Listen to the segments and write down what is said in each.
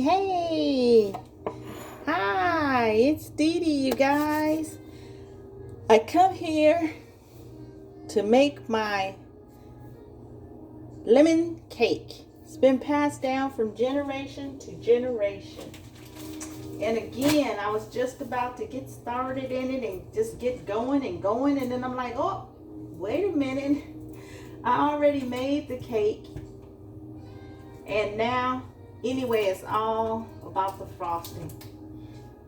Hey! Hi, it's Dee Dee, you guys. I come here to make my lemon cake. It's been passed down from generation to generation. And again, I was just about to get started in it and just get going, and then I'm like, oh, wait a minute. I already made the cake. And now, anyway, it's all about the frosting.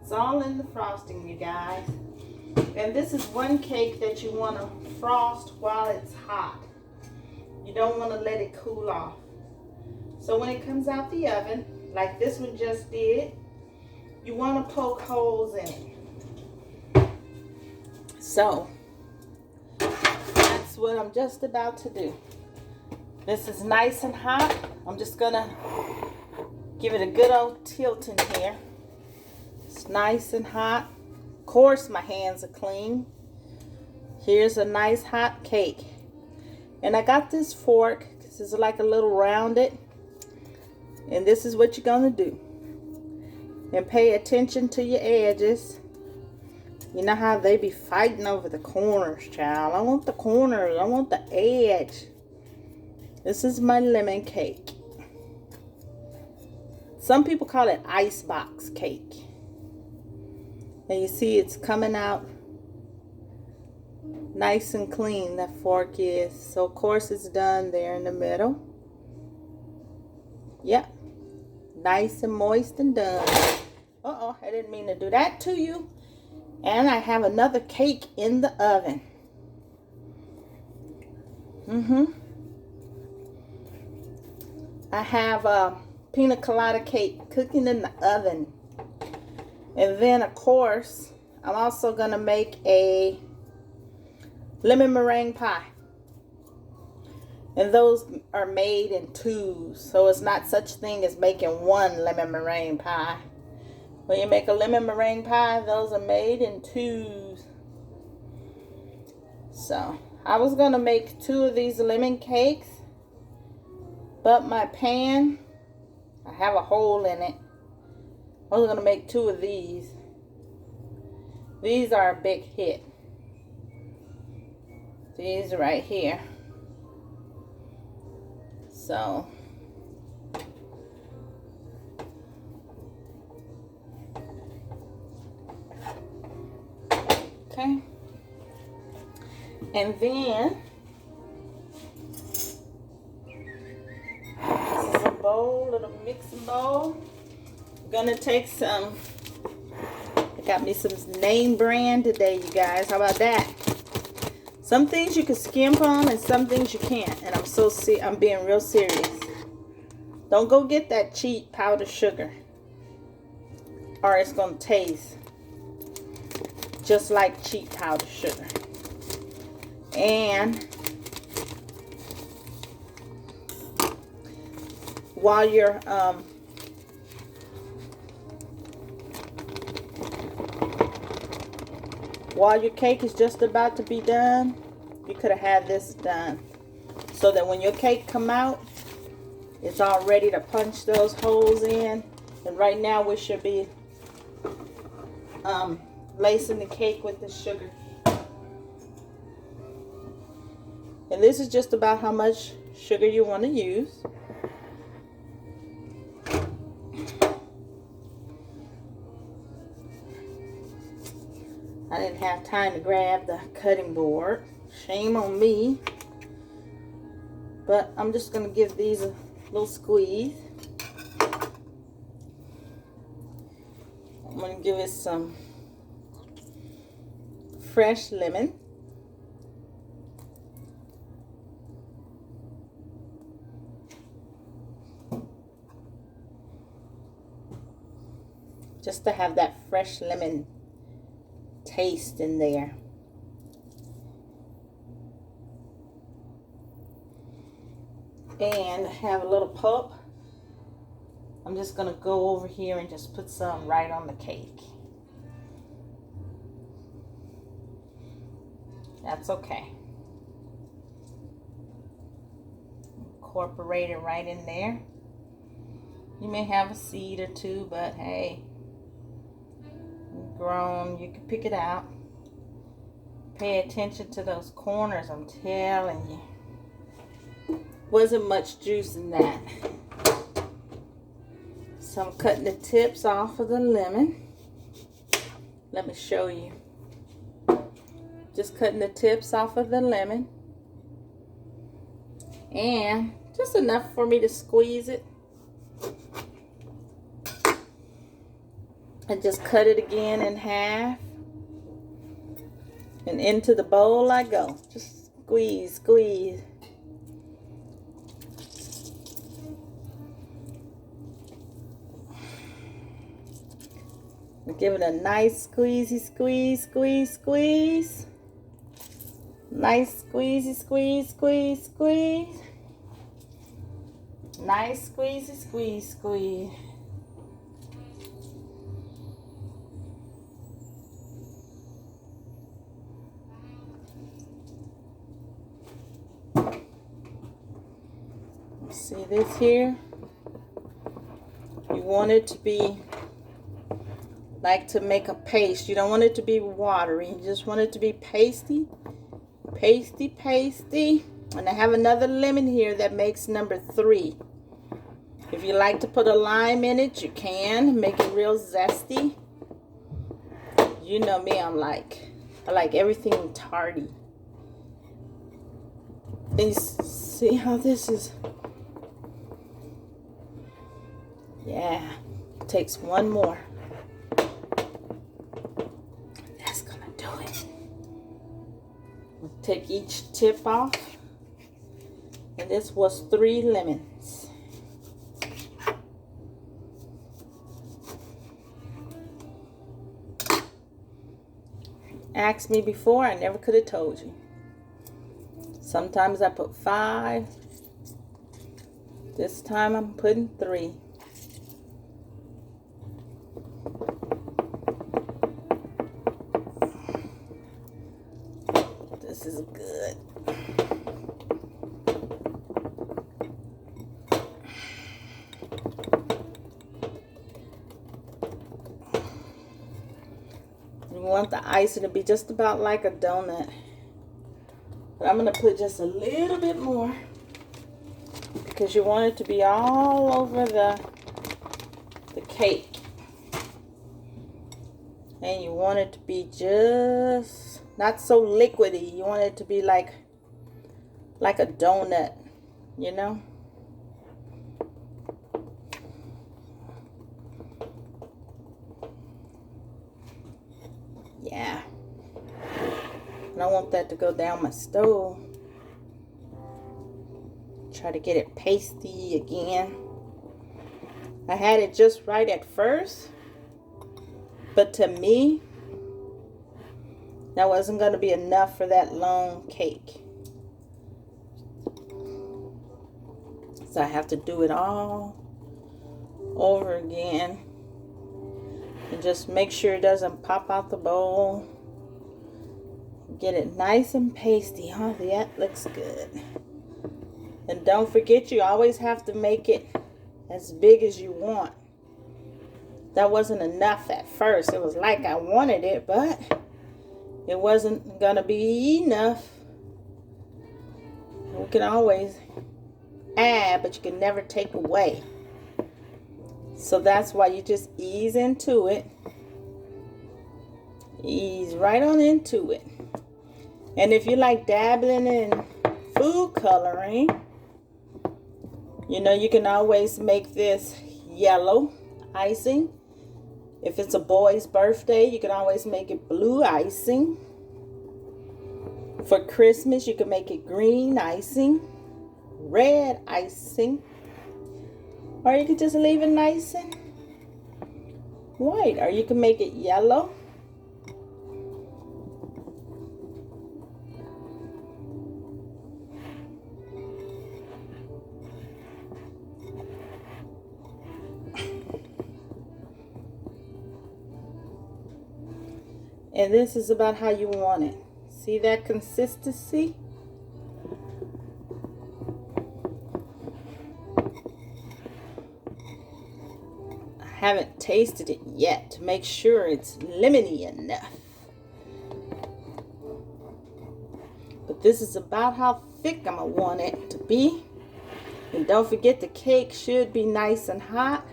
It's all in the frosting, you guys. And this is one cake that you want to frost while it's hot. You don't want to let it cool off. So when it comes out the oven, like this one just did, you want to poke holes in it. So that's what I'm just about to do. This is nice and hot. I'm just gonna give it a good old tilt in here. It's nice and hot. Of course my hands are clean. Here's a nice hot cake. And I got this fork. This is like a little rounded. And this is what you're gonna do. And pay attention to your edges. You know how they be fighting over the corners, child. I want the corners. I want the edge. This is my lemon cake. Some people call it icebox cake. And you see it's coming out nice and clean, that fork is. So of course it's done there in the middle. Yep. Nice and moist and done. Uh-oh, I didn't mean to do that to you. And I have another cake in the oven. I have a pina colada cake cooking in the oven. And then, of course, I'm also going to make a lemon meringue pie. And those are made in twos. So it's not such thing as making one lemon meringue pie. When you make a lemon meringue pie, those are made in twos. So I was going to make 2 of these lemon cakes. But my pan, I have a hole in it. I was going to make 2 of these. These are a big hit. These right here. So, okay. And then, bowl, little mixing bowl. I'm gonna take some, I got me some name brand today, you guys. How about that? Some things you can skimp on and some things you can't. And I'm being real serious. Don't go get that cheap powdered sugar, or it's gonna taste just like cheap powdered sugar. And while your cake is just about to be done, you could have had this done so that when your cake come out, it's all ready to punch those holes in. And right now we should be lacing the cake with the sugar. And this is just about how much sugar you want to use. I didn't have time to grab the cutting board. Shame on me. But I'm just going to give these a little squeeze. I'm going to give it some fresh lemon. Just to have that fresh lemon taste in there. And have a little pulp. I'm just gonna go over here and just put some right on the cake. That's okay. Incorporate it right in there. You may have a seed or two, but hey, grown, you can pick it out. Pay attention to those corners, I'm telling you. Wasn't much juice in that. So I'm cutting the tips off of the lemon. Let me show you. Just cutting the tips off of the lemon. And just enough for me to squeeze it. And just cut it again in half. And into the bowl I go. Just squeeze, squeeze. Give it a nice squeezy, squeeze, squeeze, squeeze. Nice squeezy, squeeze, squeeze, squeeze. Nice squeezy, squeeze, squeeze. See this here? You want it to be like to make a paste. You don't want it to be watery. You just want it to be pasty. Pasty, pasty. And I have another lemon here that makes number 3. If you like to put a lime in it, you can. Make it real zesty. You know me, I like everything tarty. And you see how this is? Yeah. Takes one more. That's gonna do it. Take each tip off. And this was 3 lemons. Asked me before, I never could have told you. Sometimes I put 5. This time I'm putting 3. This is good. You want the icing to be just about like a donut. But I'm going to put just a little bit more because you want it to be all over the cake. And you want it to be just not so liquidy. You want it to be like a donut, you know? Yeah. And I want that to go down my stove. Try to get it pasty again. I had it just right at first. But to me, that wasn't going to be enough for that long cake. So I have to do it all over again. And just make sure it doesn't pop out the bowl. Get it nice and pasty. Oh, that looks good. And don't forget, you always have to make it as big as you want. That wasn't enough at first. It was like I wanted it, but it wasn't gonna be enough. We can always add, but you can never take away. So that's why you just ease into it. Ease right on into it. And if you like dabbling in food coloring, you know, you can always make this yellow icing. If it's a boy's birthday, you can always make it blue icing. For Christmas, you can make it green icing, red icing, or you can just leave it nice and white, or you can make it yellow. And this is about how you want it. See that consistency? Haven't tasted it yet to make sure it's lemony enough. But this is about how thick I'm gonna want it to be. And don't forget, the cake should be nice and hot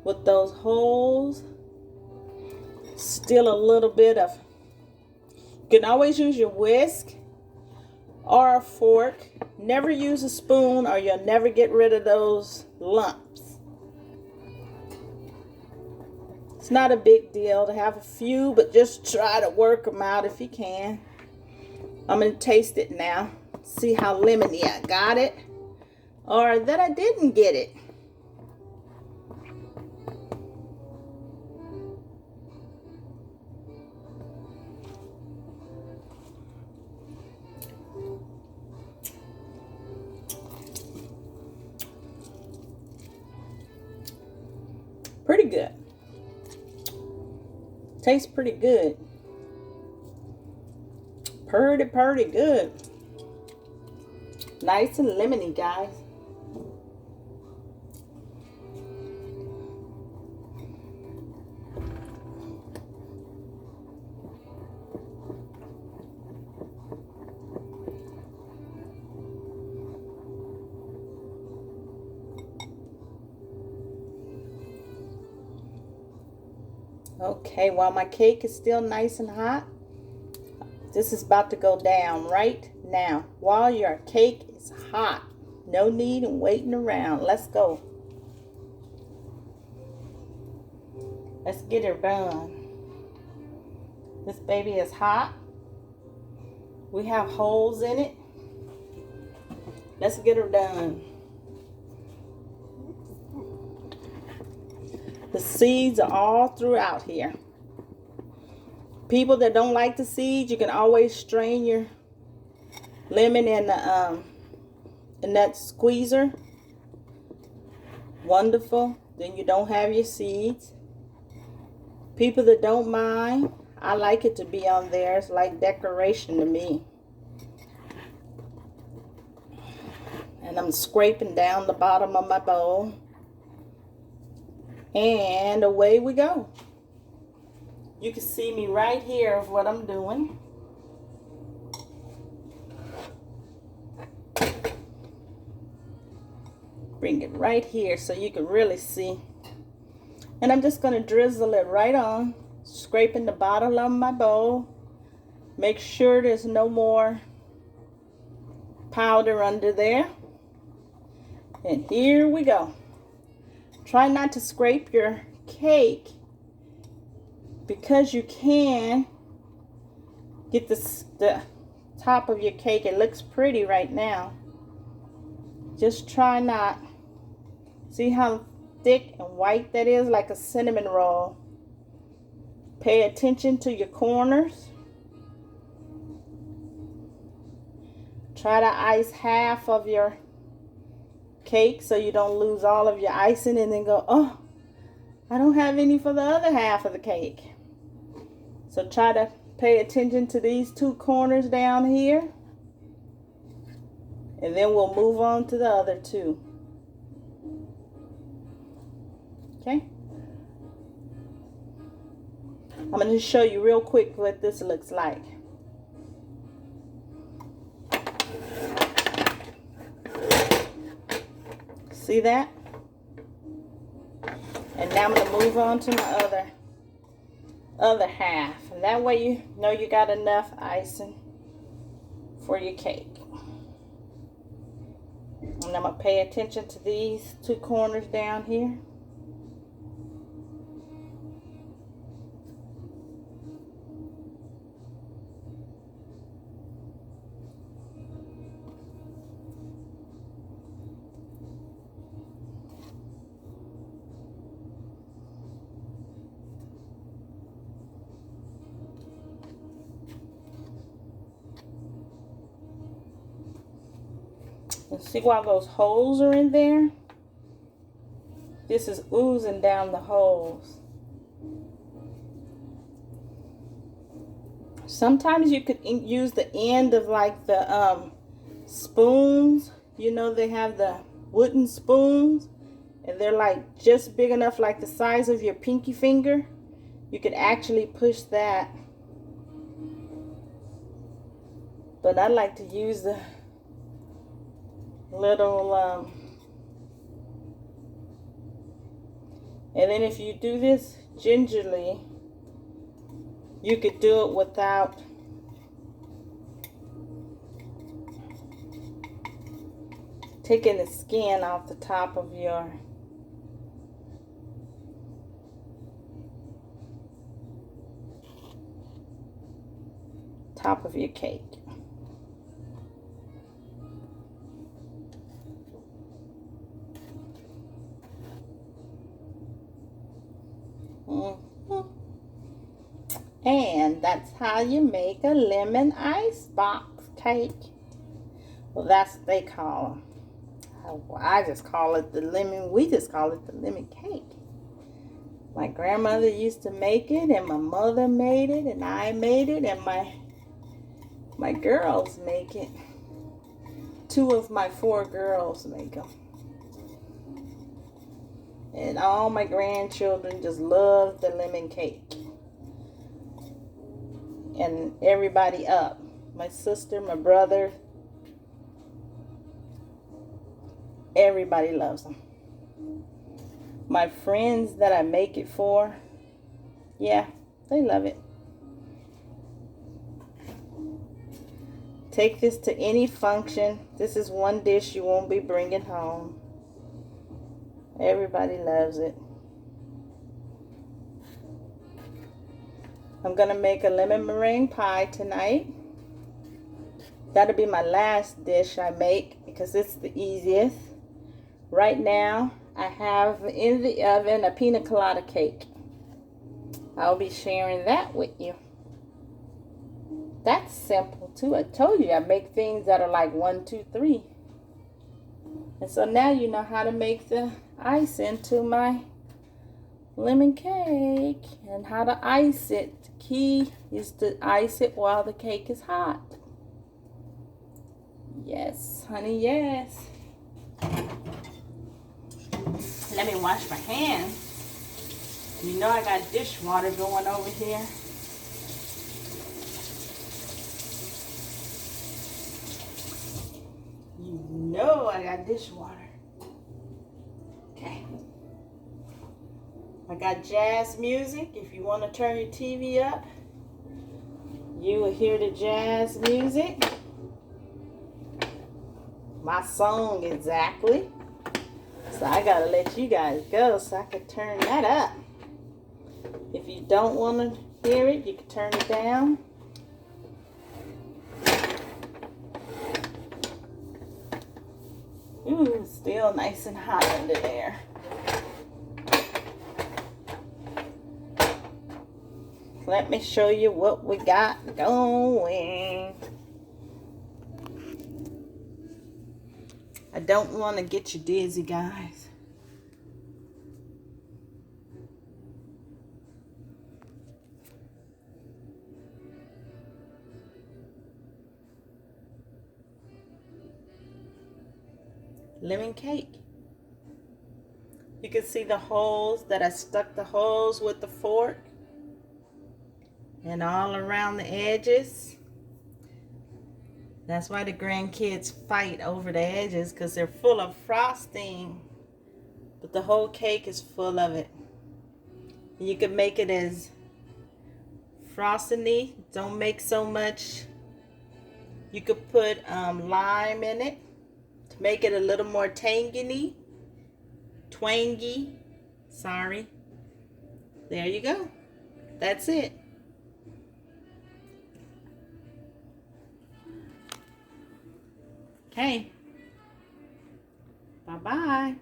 with those holes. Still a little bit of, you can always use your whisk or a fork. Never use a spoon or you'll never get rid of those lumps. It's not a big deal to have a few, but just try to work them out if you can. I'm going to taste it now. See how lemony I got it or that I didn't get it. Pretty good. Tastes pretty good. Pretty good. Nice and lemony, guys. Okay, while my cake is still nice and hot, this is about to go down right now. While your cake is hot, no need in waiting around. Let's go. Let's get her done. This baby is hot. We have holes in it. Let's get her done. The seeds are all throughout here. People that don't like the seeds, you can always strain your lemon in that squeezer. Wonderful. Then you don't have your seeds. People that don't mind, I like it to be on there. It's like decoration to me. And I'm scraping down the bottom of my bowl. And away we go. You can see me right here of what I'm doing. Bring it right here so you can really see. And I'm just going to drizzle it right on, scraping the bottom of my bowl. Make sure there's no more powder under there. And here we go. Try not to scrape your cake because you can get the top of your cake. It looks pretty right now. Just try not. See how thick and white that is, like a cinnamon roll. Pay attention to your corners. Try to ice half of your cake so you don't lose all of your icing and then go, oh, I don't have any for the other half of the cake. So try to pay attention to these two corners down here, and then we'll move on to the other two. Okay, I'm going to show you real quick what this looks like. See that? And now I'm going to move on to my other half. And that way you know you got enough icing for your cake. And I'm going to pay attention to these two corners down here. And see while those holes are in there? This is oozing down the holes. Sometimes you could use the end of like the spoons. You know, they have the wooden spoons. and they're like just big enough, like the size of your pinky finger. You can actually push that. But I like to use the little, and then if you do this gingerly, you could do it without taking the skin off the top of your cake. And that's how you make a lemon icebox cake. Well, that's what they call them. I just call it the lemon. We just call it the lemon cake. My grandmother used to make it, and my mother made it, and I made it, and my girls make it. 2 of my 4 girls make them. And all my grandchildren just love the lemon cake. And everybody up. My sister, my brother. Everybody loves them. My friends that I make it for, yeah, they love it. Take this to any function. This is one dish you won't be bringing home. Everybody loves it. I'm going to make a lemon meringue pie tonight. That'll be my last dish I make because it's the easiest. Right now, I have in the oven a pina colada cake. I'll be sharing that with you. That's simple too. I told you I make things that are like 1, 2, 3. And so now you know how to make the ice into my lemon cake and how to ice it. The key is to ice it while the cake is hot. Yes, honey, yes. Let me wash my hands. You know I got dishwater going over here. You know I got dishwater. Okay. I got jazz music. If you want to turn your TV up, you will hear the jazz music. My song exactly. So I gotta let you guys go so I can turn that up. If you don't want to hear it, you can turn it down. Ooh, it's still nice and hot under there. Let me show you what we got going. I don't want to get you dizzy, guys. Lemon cake. You can see the holes that I stuck the holes with the fork. And all around the edges. That's why the grandkids fight over the edges, because they're full of frosting. But the whole cake is full of it. You can make it as frosty. Don't make so much. You could put lime in it to make it a little more tangy. Twangy. Sorry. There you go. That's it. Okay. Bye-bye.